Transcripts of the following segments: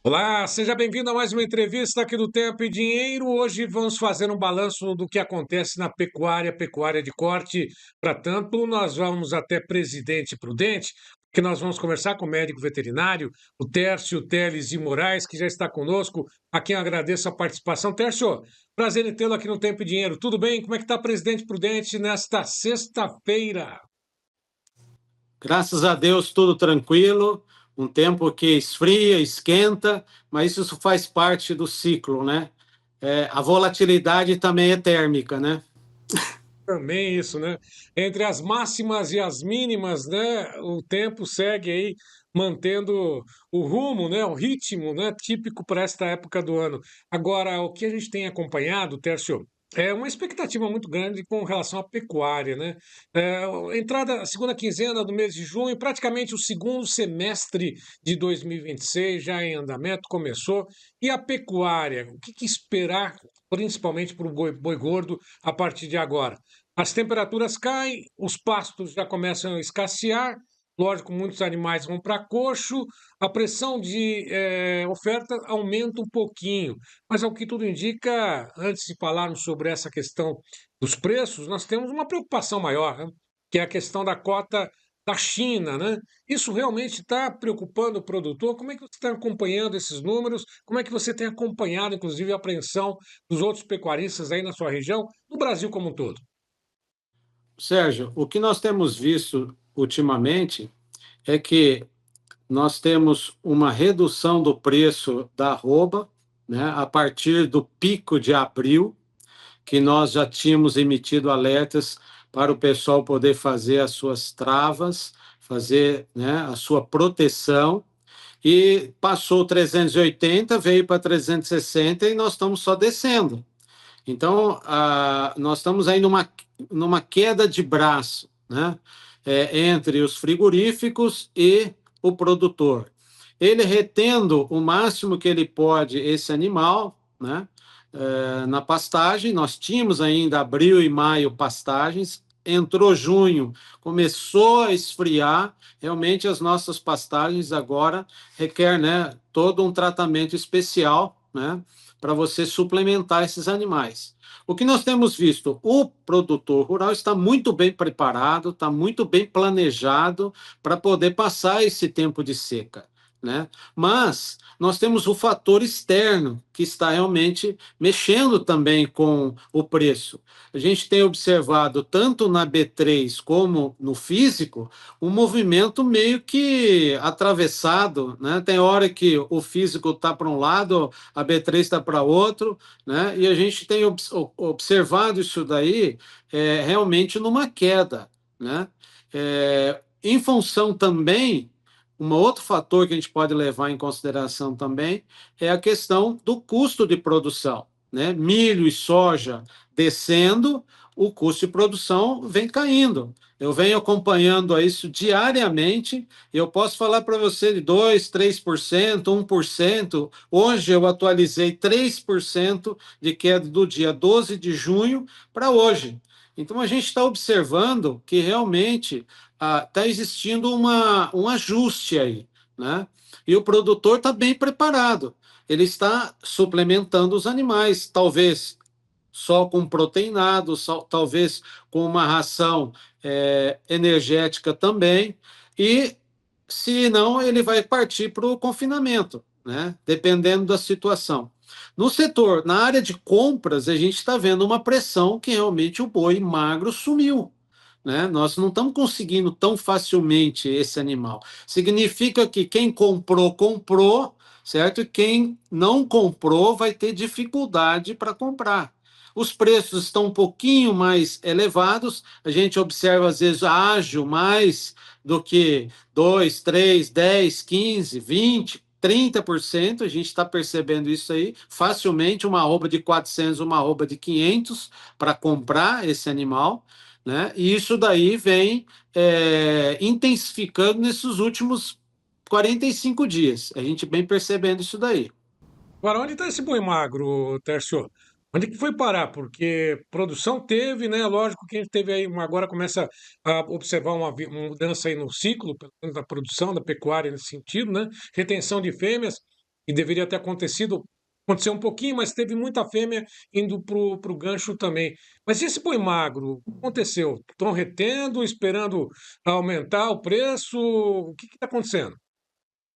Olá, seja bem-vindo a mais uma entrevista aqui do Tempo e Dinheiro. Hoje vamos fazer um balanço do que acontece na pecuária de corte. Para tanto, nós vamos até Presidente Prudente, porque nós vamos conversar com o médico veterinário, o Tércio Teles de Moraes, que já está conosco, a quem eu agradeço a participação. Tércio, prazer em tê-lo aqui no Tempo e Dinheiro. Tudo bem? Como é que está Presidente Prudente nesta sexta-feira? Graças a Deus, tudo tranquilo. Um tempo que esfria, esquenta, mas isso faz parte do ciclo, né? A volatilidade também é térmica, né? Também isso, né? Entre as máximas e as mínimas, né? O tempo segue aí mantendo o rumo, né? O ritmo, né? Típico para esta época do ano. Agora, o que a gente tem acompanhado, Tércio, é uma expectativa muito grande com relação à pecuária, né? A segunda quinzena do mês de junho, praticamente o segundo semestre de 2026 já em andamento, começou. E a pecuária, o que esperar, principalmente para o boi gordo, a partir de agora? As temperaturas caem, os pastos já começam a escassear, lógico, muitos animais vão para coxo, a pressão de oferta aumenta um pouquinho. Mas, ao que tudo indica, antes de falarmos sobre essa questão dos preços, nós temos uma preocupação maior, né? Que é a questão da cota da China, né? Isso realmente está preocupando o produtor? Como é que você está acompanhando esses números? Como é que você tem acompanhado, inclusive, a apreensão dos outros pecuaristas aí na sua região, no Brasil como um todo? Sérgio, o que nós temos visto ultimamente é que nós temos uma redução do preço da arroba, né, a partir do pico de abril, que nós já tínhamos emitido alertas para o pessoal poder fazer as suas travas, fazer, né, a sua proteção, e passou 380, veio para 360 e nós estamos só descendo. Então, nós estamos aí numa queda de braço, né? Entre os frigoríficos e o produtor. Ele retendo o máximo que ele pode esse animal, né? Na pastagem, nós tínhamos ainda abril e maio pastagens, entrou junho, começou a esfriar, realmente as nossas pastagens agora requer, né, todo um tratamento especial, né, para você suplementar esses animais. O que nós temos visto? O produtor rural está muito bem preparado, está muito bem planejado para poder passar esse tempo de seca, né? Mas nós temos o fator externo que está realmente mexendo também com o preço. A gente tem observado tanto na B3 como no físico um movimento meio que atravessado, né? Tem hora que o físico está para um lado, a B3 está para outro, né? E a gente tem observado isso daí realmente numa queda, né? Em função também, um outro fator que a gente pode levar em consideração também é a questão do custo de produção, né? Milho e soja descendo, o custo de produção vem caindo. Eu venho acompanhando isso diariamente, e eu posso falar para você de 2, 3%, 1%. Hoje eu atualizei 3% de queda do dia 12 de junho para hoje. Então a gente está observando que realmente está existindo um ajuste aí, né? E o produtor está bem preparado. Ele está suplementando os animais, talvez só com proteinado, só, talvez com uma ração energética também, e se não, ele vai partir para o confinamento, né? Dependendo da situação. No setor, na área de compras, a gente está vendo uma pressão que realmente o boi magro sumiu, né? Nós não estamos conseguindo tão facilmente esse animal. Significa que quem comprou, comprou, certo? E quem não comprou vai ter dificuldade para comprar. Os preços estão um pouquinho mais elevados, a gente observa, às vezes, ágil mais do que 2, 3, 10, 15, 20, 30%, a gente está percebendo isso aí, facilmente uma arroba de 400, uma arroba de 500 para comprar esse animal, né? E isso daí vem intensificando nesses últimos 45 dias. A gente vem percebendo isso daí. Agora, onde está esse boi magro, Tércio? Onde que foi parar? Porque produção teve, né? Lógico que a gente teve aí, agora começa a observar uma mudança aí no ciclo, pelo menos da produção, da pecuária nesse sentido, né? Retenção de fêmeas. e deveria ter acontecido. Aconteceu um pouquinho, mas teve muita fêmea indo para o gancho também. Mas e esse boi magro? O que aconteceu? Estão retendo, esperando aumentar o preço? O que está acontecendo?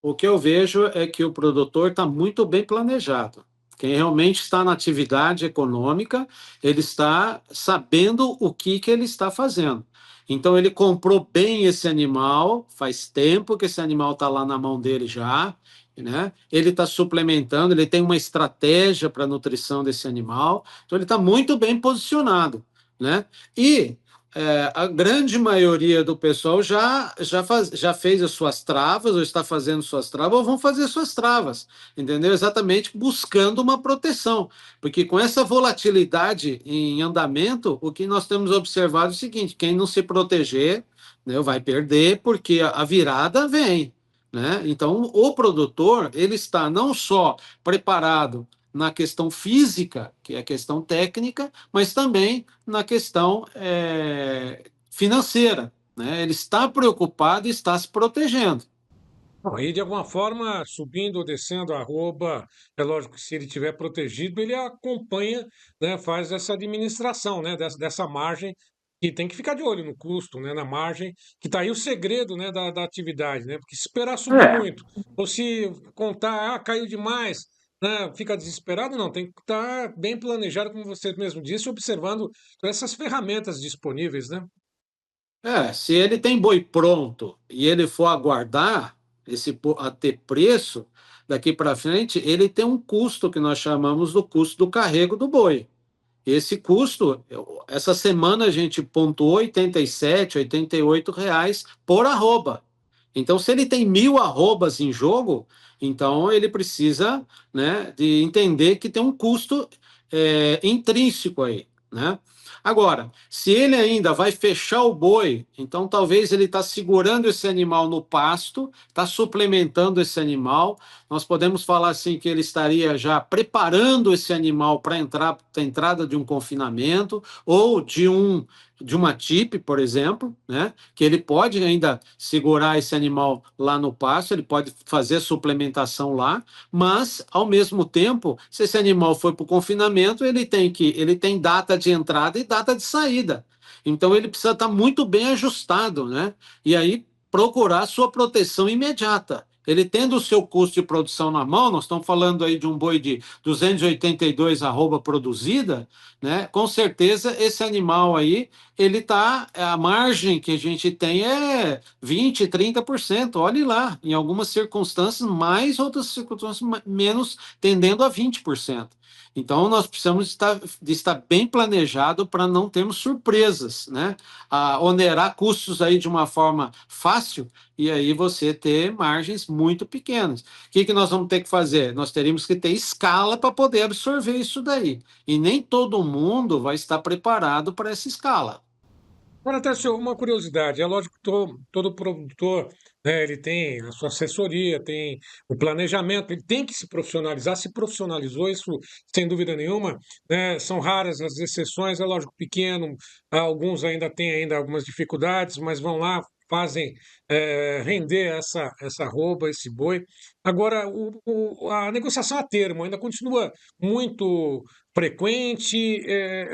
O que eu vejo é que o produtor está muito bem planejado. Quem realmente está na atividade econômica, ele está sabendo o que ele está fazendo. Então, ele comprou bem esse animal, faz tempo que esse animal está lá na mão dele já, né? Ele está suplementando, ele tem uma estratégia para a nutrição desse animal, então ele está muito bem posicionado, né? E a grande maioria do pessoal já fez as suas travas, ou está fazendo suas travas, ou vão fazer suas travas, entendeu? Exatamente buscando uma proteção. Porque com essa volatilidade em andamento, o que nós temos observado é o seguinte: quem não se proteger, né, vai perder, porque a virada vem. Né? Então, o produtor ele está não só preparado na questão física, que é a questão técnica, mas também na questão financeira. Né? Ele está preocupado e está se protegendo. Bom, e de alguma forma, subindo ou descendo a arroba, é lógico que se ele estiver protegido, ele acompanha, né, faz essa administração, né, dessa margem, e tem que ficar de olho no custo, né, na margem, que está aí o segredo, né, da atividade, né, porque se esperar subir É, muito, ou se contar, caiu demais, né, fica desesperado, não, tem que estar bem planejado, como você mesmo disse, observando essas ferramentas disponíveis, né? se ele tem boi pronto e ele for aguardar a ter preço, daqui para frente, ele tem um custo que nós chamamos do custo do carrego do boi. Esse custo, essa semana a gente pontuou 87, R$ 88 por arroba. Então, se ele tem 1.000 arrobas em jogo, então ele precisa, né, de entender que tem um custo intrínseco aí, né? Agora, se ele ainda vai fechar o boi, então talvez ele está segurando esse animal no pasto, está suplementando esse animal. Nós podemos falar assim que ele estaria já preparando esse animal para entrar, a entrada de um confinamento ou de uma TIP, por exemplo, né? Que ele pode ainda segurar esse animal lá no pasto, ele pode fazer suplementação lá, mas ao mesmo tempo, se esse animal for para o confinamento, ele tem data de entrada e data de saída. Então ele precisa estar muito bem ajustado, né? E aí procurar a sua proteção imediata. Ele tendo o seu custo de produção na mão, nós estamos falando aí de um boi de 282 arroba produzida, né? Com certeza esse animal aí, ele tá, a margem que a gente tem é 20, 30%. Olhe lá, em algumas circunstâncias mais, outras circunstâncias menos, tendendo a 20%. Então, nós precisamos de estar bem planejado para não termos surpresas, né? A onerar custos aí de uma forma fácil e aí você ter margens muito pequenas. O que nós vamos ter que fazer? Nós teríamos que ter escala para poder absorver isso daí. E nem todo mundo vai estar preparado para essa escala. Agora, Téssio, uma curiosidade, é lógico que todo produtor, né, ele tem a sua assessoria, tem o planejamento, ele tem que se profissionalizar, se profissionalizou, isso sem dúvida nenhuma, né, são raras as exceções, é lógico, pequeno, alguns ainda têm ainda algumas dificuldades, mas vão lá, fazem render essa arroba, esse boi. Agora, a negociação a termo ainda continua muito frequente,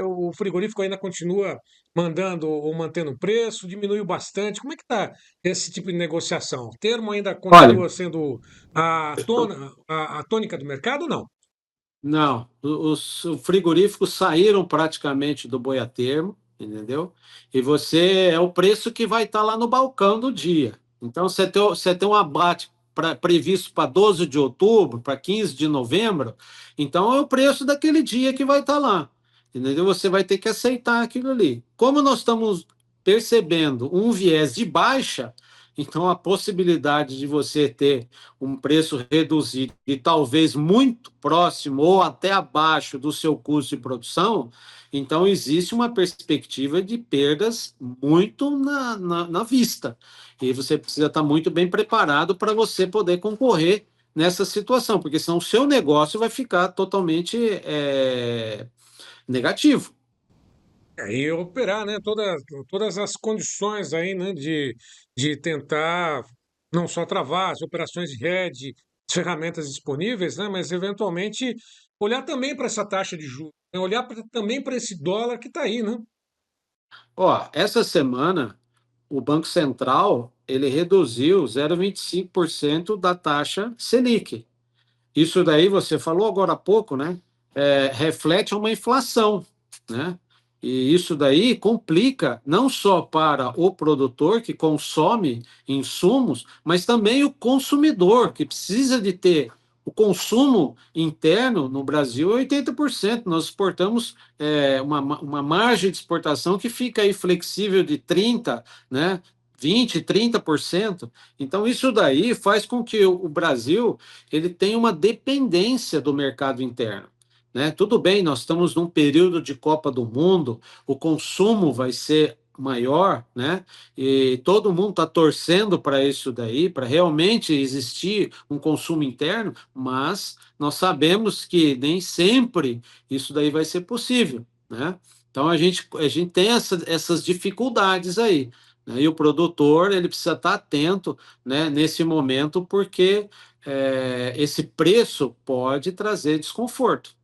o frigorífico ainda continua mandando ou mantendo o preço, diminuiu bastante. Como é que está esse tipo de negociação? O termo ainda Olha, continua sendo a tônica do mercado ou não? não, os frigoríficos saíram praticamente do boi a termo, entendeu? E você é o preço que vai estar lá no balcão do dia. Então, você tem um abate previsto para 12 de outubro, para 15 de novembro, então é o preço daquele dia que vai estar lá, entendeu? Você vai ter que aceitar aquilo ali. Como nós estamos percebendo um viés de baixa, então a possibilidade de você ter um preço reduzido e talvez muito próximo ou até abaixo do seu custo de produção, então existe uma perspectiva de perdas muito na vista. E você precisa estar muito bem preparado para você poder concorrer nessa situação, porque senão o seu negócio vai ficar totalmente negativo. E operar, né, todas as condições aí, né, de tentar não só travar as operações de hedge, ferramentas disponíveis, né? Mas eventualmente olhar também para essa taxa de juros, né? Olhar também para esse dólar que está aí, né? Ó, essa semana o Banco Central ele reduziu 0,25% da taxa Selic. Isso daí você falou agora há pouco, né? Reflete uma inflação, né? E isso daí complica não só para o produtor que consome insumos, mas também o consumidor que precisa de ter o consumo interno no Brasil é 80%. Nós exportamos uma margem de exportação que fica aí flexível de 30, né? 20, 30%. Então, isso daí faz com que o Brasil ele tenha uma dependência do mercado interno. Né? Tudo bem, nós estamos num período de Copa do Mundo, o consumo vai ser maior, né? E todo mundo está torcendo para isso daí, para realmente existir um consumo interno, mas nós sabemos que nem sempre isso daí vai ser possível, né? Então a gente tem essas dificuldades aí, né? E o produtor ele precisa estar atento, né, nesse momento, porque esse preço pode trazer desconforto.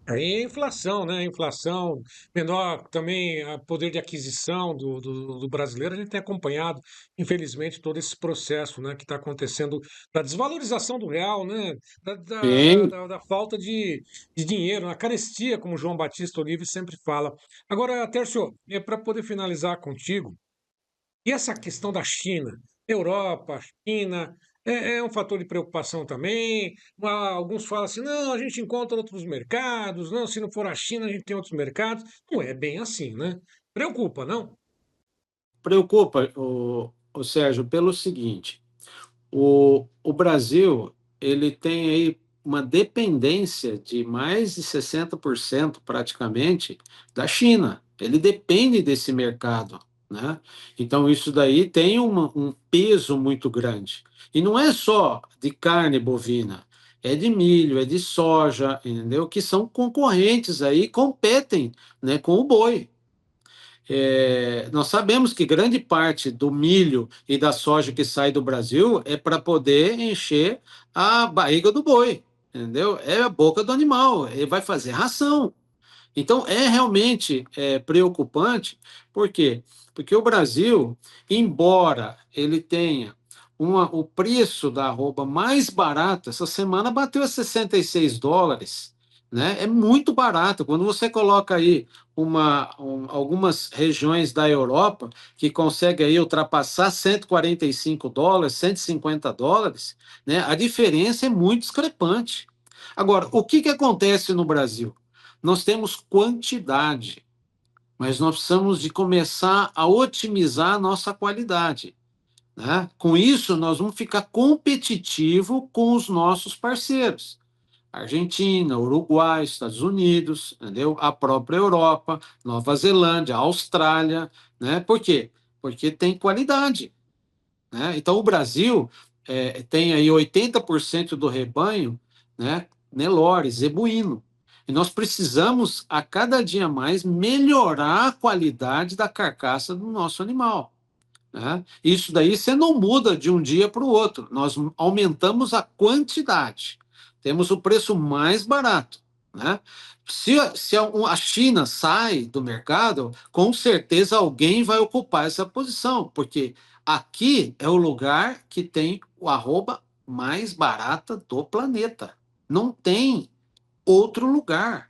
Aí a inflação, né? A inflação, menor também poder de aquisição do brasileiro, a gente tem acompanhado, infelizmente, todo esse processo, né, que está acontecendo da desvalorização do real, né? Sim, Da falta de dinheiro, a carestia, como João Batista Olive sempre fala. Agora, Tércio, para poder finalizar contigo, e essa questão da China, Europa, China, é um fator de preocupação também. Alguns falam assim: não, a gente encontra outros mercados, não, se não for a China, a gente tem outros mercados. Não é bem assim, né? Preocupa, não? preocupa, o Sérgio, pelo seguinte: o Brasil ele tem aí uma dependência de mais de 60% praticamente da China. Ele depende desse mercado, né? Então isso daí tem um peso muito grande. E não é só de carne bovina, é de milho, é de soja, entendeu? Que são concorrentes aí, competem, né, com o boi. Nós sabemos que grande parte do milho e da soja que sai do Brasil é para poder encher a barriga do boi, entendeu? É a boca do animal, ele vai fazer ração. Então, é realmente preocupante, por quê? Porque o Brasil, embora ele tenha o preço da arroba mais barato, essa semana bateu a US$ 66, né? É muito barato. Quando você coloca aí algumas regiões da Europa que conseguem aí ultrapassar US$ 145, US$ 150, né? A diferença é muito discrepante. Agora, o que acontece no Brasil? Nós temos quantidade, mas nós precisamos de começar a otimizar a nossa qualidade, né? Com isso, nós vamos ficar competitivo com os nossos parceiros. Argentina, Uruguai, Estados Unidos, entendeu? A própria Europa, Nova Zelândia, Austrália, né? Por quê? Porque tem qualidade, né? Então, o Brasil tem aí 80% do rebanho, né, Nelore, zebuíno. E nós precisamos, a cada dia mais, melhorar a qualidade da carcaça do nosso animal. Né? Isso daí você não muda de um dia para o outro. Nós aumentamos a quantidade. Temos o preço mais barato. Né? Se a China sai do mercado, com certeza alguém vai ocupar essa posição, porque aqui é o lugar que tem o arroba mais barata do planeta. Não tem outro lugar.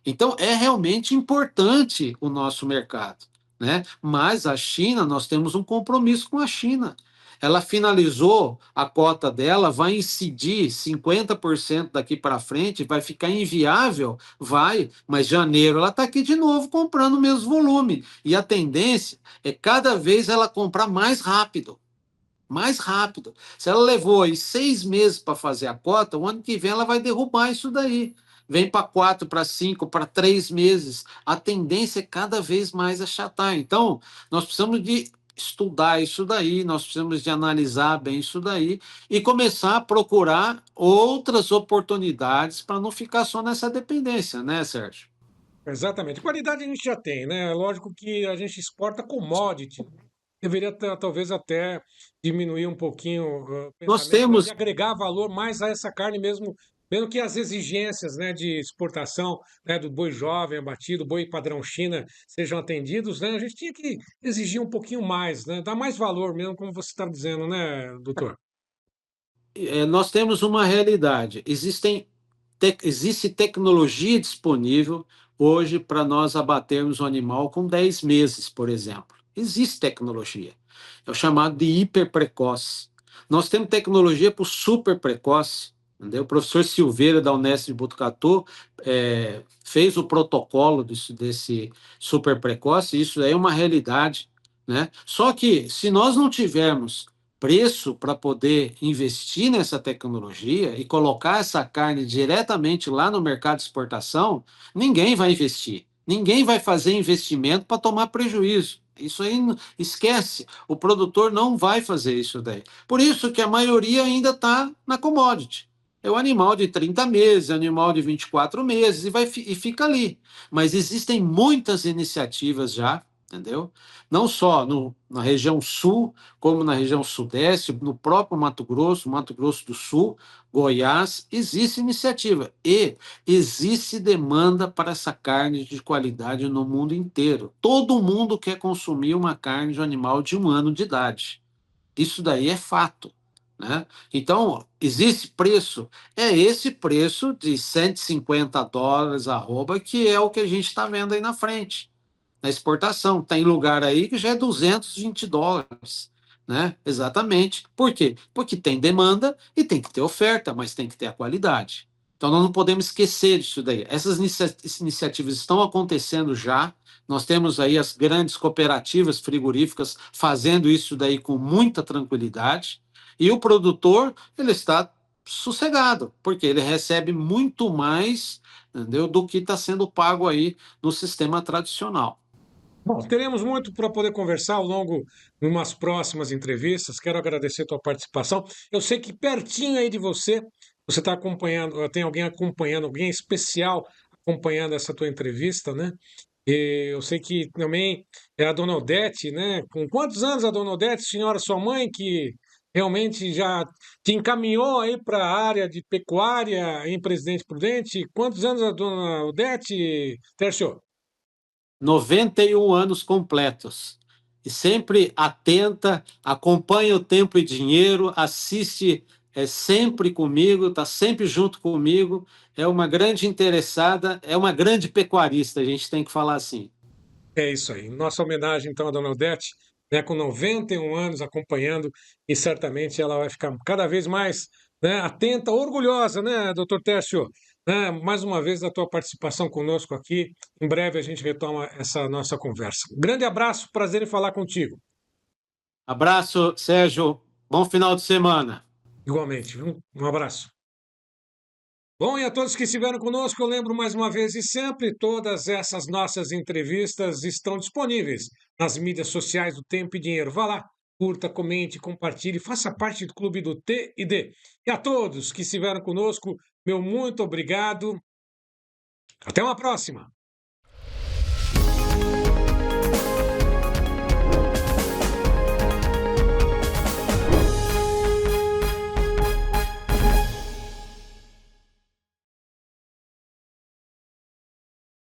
Então, é realmente importante o nosso mercado, né? Mas a China, nós temos um compromisso com a China. Ela finalizou a cota dela, vai incidir 50% daqui para frente, vai ficar inviável? Vai, mas janeiro ela está aqui de novo comprando o mesmo volume. E a tendência é cada vez ela comprar mais rápido. Mais rápido. Se ela levou aí 6 meses para fazer a cota, o ano que vem ela vai derrubar isso daí. Vem para 4, para 5, para 3 meses. A tendência é cada vez mais achatar. Então, nós precisamos de estudar isso daí, nós precisamos de analisar bem isso daí e começar a procurar outras oportunidades para não ficar só nessa dependência, né, Sérgio? Exatamente. Qualidade a gente já tem, né? Lógico que a gente exporta commodity. deveria talvez até diminuir um pouquinho o Nós pensamento mais de temos agregar valor mais a essa carne mesmo, mesmo que as exigências, né, de exportação, né, do boi jovem abatido, boi padrão China, sejam atendidos, né, a gente tinha que exigir um pouquinho mais, né, dar mais valor mesmo, como você está dizendo, né, doutor? nós temos uma realidade. Existe tecnologia disponível hoje para nós abatermos o animal com 10 meses, por exemplo. Existe tecnologia. É o chamado de hiperprecoce. Nós temos tecnologia para o super precoce. Entendeu? O professor Silveira, da Unesp de Botucatu, fez o protocolo desse super precoce, isso é uma realidade. Né? Só que, se nós não tivermos preço para poder investir nessa tecnologia e colocar essa carne diretamente lá no mercado de exportação, ninguém vai investir. Ninguém vai fazer investimento para tomar prejuízo. Isso aí esquece. O produtor não vai fazer isso daí. Por isso que a maioria ainda está na commodity. É o animal de 30 meses, é o animal de 24 meses e fica ali. Mas existem muitas iniciativas já, entendeu? Não só na região sul, como na região sudeste, no próprio Mato Grosso do Sul, Goiás, existe iniciativa e existe demanda para essa carne de qualidade no mundo inteiro. Todo mundo quer consumir uma carne de um animal de 1 ano de idade. Isso daí é fato. Né? Então, existe preço? É esse preço de US$ 150 arroba, que é o que a gente está vendo aí na frente na exportação. Tem lugar aí que já é US$ 220, né? Exatamente. Por quê? Porque tem demanda e tem que ter oferta, mas tem que ter a qualidade. Então nós não podemos esquecer disso daí. Essas iniciativas estão acontecendo já. Nós temos aí as grandes cooperativas frigoríficas fazendo isso daí com muita tranquilidade. E o produtor, ele está sossegado, porque ele recebe muito mais, entendeu, do que está sendo pago aí no sistema tradicional. Bom, teremos muito para poder conversar ao longo de umas próximas entrevistas. Quero agradecer a tua participação. Eu sei que pertinho aí de você, você está acompanhando, tem alguém acompanhando, alguém especial acompanhando essa tua entrevista, né? E eu sei que também é a dona Odete, né? Com quantos anos a dona Odete, senhora, sua mãe, que realmente já te encaminhou aí para a área de pecuária em Presidente Prudente? Quantos anos a dona Odete, Tércio? 91 anos completos. E sempre atenta, acompanha o Tempo e Dinheiro, assiste sempre comigo, está sempre junto comigo. É uma grande interessada, é uma grande pecuarista, a gente tem que falar assim. É isso aí. Nossa homenagem, então, à dona Odete, né, com 91 anos acompanhando, e certamente ela vai ficar cada vez mais, né, atenta, orgulhosa, né, doutor Tércio? Né, mais uma vez da tua participação conosco aqui. Em breve a gente retoma essa nossa conversa. Grande abraço, prazer em falar contigo. Abraço, Sérgio. Bom final de semana. Igualmente, viu? Um abraço. Bom, e a todos que estiveram conosco, eu lembro mais uma vez e sempre, todas essas nossas entrevistas estão disponíveis nas mídias sociais do Tempo e Dinheiro. Vá lá, curta, comente, compartilhe, faça parte do clube do T e D. E a todos que estiveram conosco, meu muito obrigado. Até uma próxima!